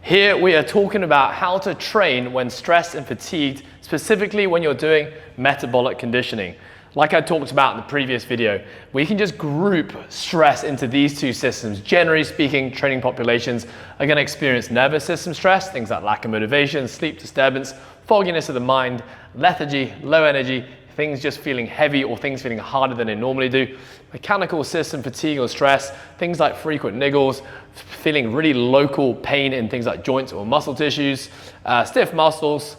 Here we are talking about how to train when stressed and fatigued, specifically when you're doing metabolic conditioning. Like I talked about in the previous video, we can just group stress into these two systems. Generally speaking, training populations are going to experience nervous system stress, things like lack of motivation, sleep disturbance, fogginess of the mind, lethargy, low energy, things just feeling heavy or things feeling harder than they normally do. Mechanical system fatigue or stress, things like frequent niggles, feeling really local pain in things like joints or muscle tissues, stiff muscles,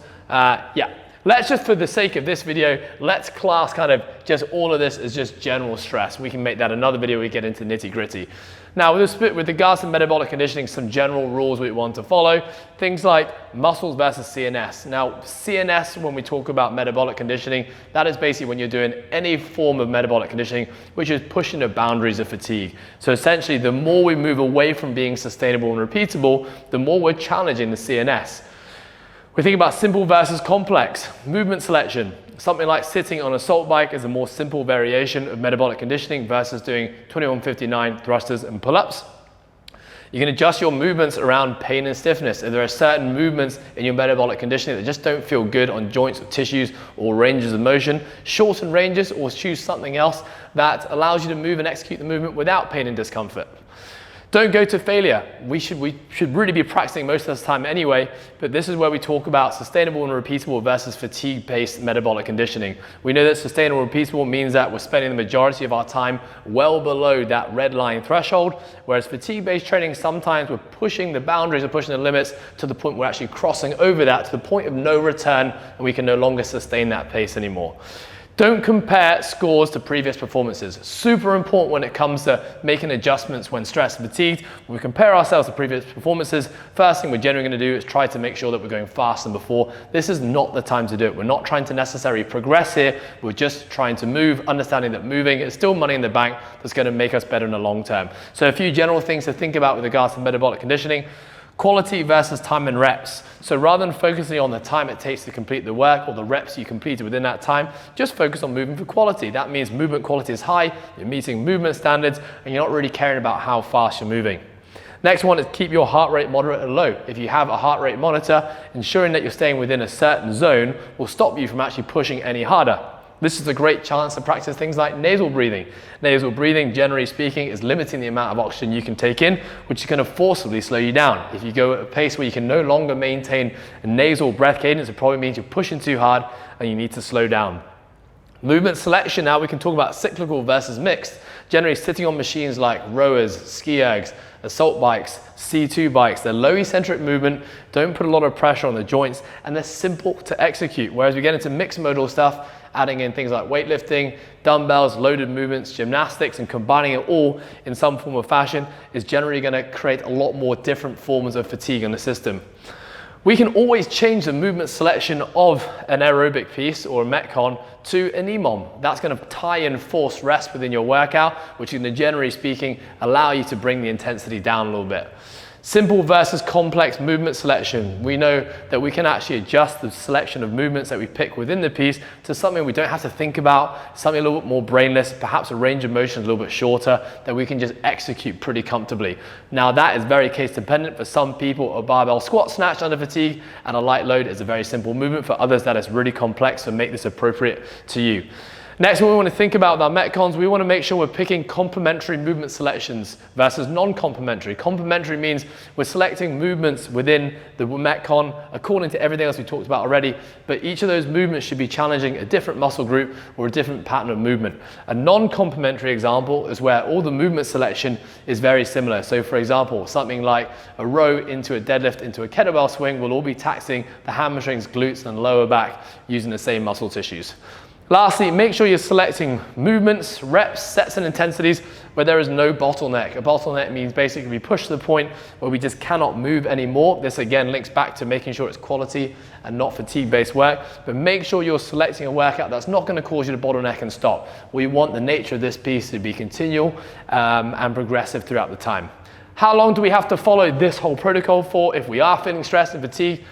Let's just, for the sake of this video, let's class kind of just all of this as just general stress. We can make that another video where we get into nitty gritty. Now, with regards to metabolic conditioning, some general rules we want to follow. Things like muscles versus CNS. Now, CNS, when we talk about metabolic conditioning, that is basically when you're doing any form of metabolic conditioning, which is pushing the boundaries of fatigue. So essentially, the more we move away from being sustainable and repeatable, the more we're challenging the CNS. We think about simple versus complex. Movement selection. Something like sitting on a salt bike is a more simple variation of metabolic conditioning versus doing 2159 thrusters and pull-ups. You can adjust your movements around pain and stiffness. If there are certain movements in your metabolic conditioning that just don't feel good on joints or tissues or ranges of motion, shorten ranges or choose something else that allows you to move and execute the movement without pain and discomfort. Don't go to failure. We should really be practicing most of the time anyway, but this is where we talk about sustainable and repeatable versus fatigue-based metabolic conditioning. We know that sustainable and repeatable means that we're spending the majority of our time well below that red line threshold, whereas fatigue-based training, sometimes we're pushing the boundaries or pushing the limits to the point we're actually crossing over that to the point of no return, and we can no longer sustain that pace anymore. Don't compare scores to previous performances. Super important when it comes to making adjustments when stressed and fatigued. When we compare ourselves to previous performances, first thing we're generally going to do is try to make sure that we're going faster than before. This is not the time to do it. We're not trying to necessarily progress here. We're just trying to move, understanding that moving is still money in the bank that's going to make us better in the long term. So a few general things to think about with regards to metabolic conditioning. Quality versus time and reps. So rather than focusing on the time it takes to complete the work or the reps you completed within that time, just focus on moving for quality. That means movement quality is high, you're meeting movement standards, and you're not really caring about how fast you're moving. Next one is keep your heart rate moderate and low. If you have a heart rate monitor, ensuring that you're staying within a certain zone will stop you from actually pushing any harder. This is a great chance to practice things like nasal breathing. Nasal breathing, generally speaking, is limiting the amount of oxygen you can take in, which is going to forcibly slow you down. If you go at a pace where you can no longer maintain a nasal breath cadence, it probably means you're pushing too hard and you need to slow down. Movement selection, now we can talk about cyclical versus mixed. Generally sitting on machines like rowers, ski ergs, assault bikes, C2 bikes, they're low eccentric movement, don't put a lot of pressure on the joints, and they're simple to execute. Whereas we get into mixed modal stuff, adding in things like weightlifting, dumbbells, loaded movements, gymnastics, and combining it all in some form of fashion is generally going to create a lot more different forms of fatigue in the system. We can always change the movement selection of an aerobic piece or a Metcon to an EMOM. That's going to tie in forced rest within your workout, which is going to, generally speaking, allow you to bring the intensity down a little bit. Simple versus complex movement selection. We know that we can actually adjust the selection of movements that we pick within the piece to something we don't have to think about, something a little bit more brainless, perhaps a range of motion a little bit shorter that we can just execute pretty comfortably. Now that is very case dependent. For some people, a barbell squat snatch under fatigue and a light load is a very simple movement. For others, that is really complex, so make this appropriate to you. Next, what we want to think about with our Metcons, we want to make sure we're picking complementary movement selections versus non-complementary. Complementary means we're selecting movements within the Metcon according to everything else we talked about already, but each of those movements should be challenging a different muscle group or a different pattern of movement. A non-complementary example is where all the movement selection is very similar. So for example, something like a row into a deadlift into a kettlebell swing will all be taxing the hamstrings, glutes, and lower back using the same muscle tissues. Lastly, make sure you're selecting movements, reps, sets, and intensities where there is no bottleneck. A bottleneck means basically we push to the point where we just cannot move anymore. This again links back to making sure it's quality and not fatigue-based work, but make sure you're selecting a workout that's not going to cause you to bottleneck and stop. We want the nature of this piece to be continual and progressive throughout the time. How long do we have to follow this whole protocol for if we are feeling stressed and fatigued?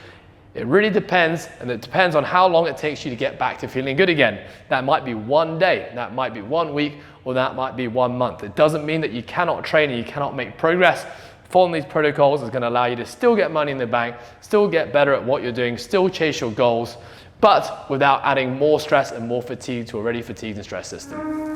It really depends, and it depends on how long it takes you to get back to feeling good again. That might be one day, that might be 1 week, or that might be 1 month. It doesn't mean that you cannot train and you cannot make progress. Following these protocols is going to allow you to still get money in the bank, still get better at what you're doing, still chase your goals, but without adding more stress and more fatigue to a already fatigued and stressed system.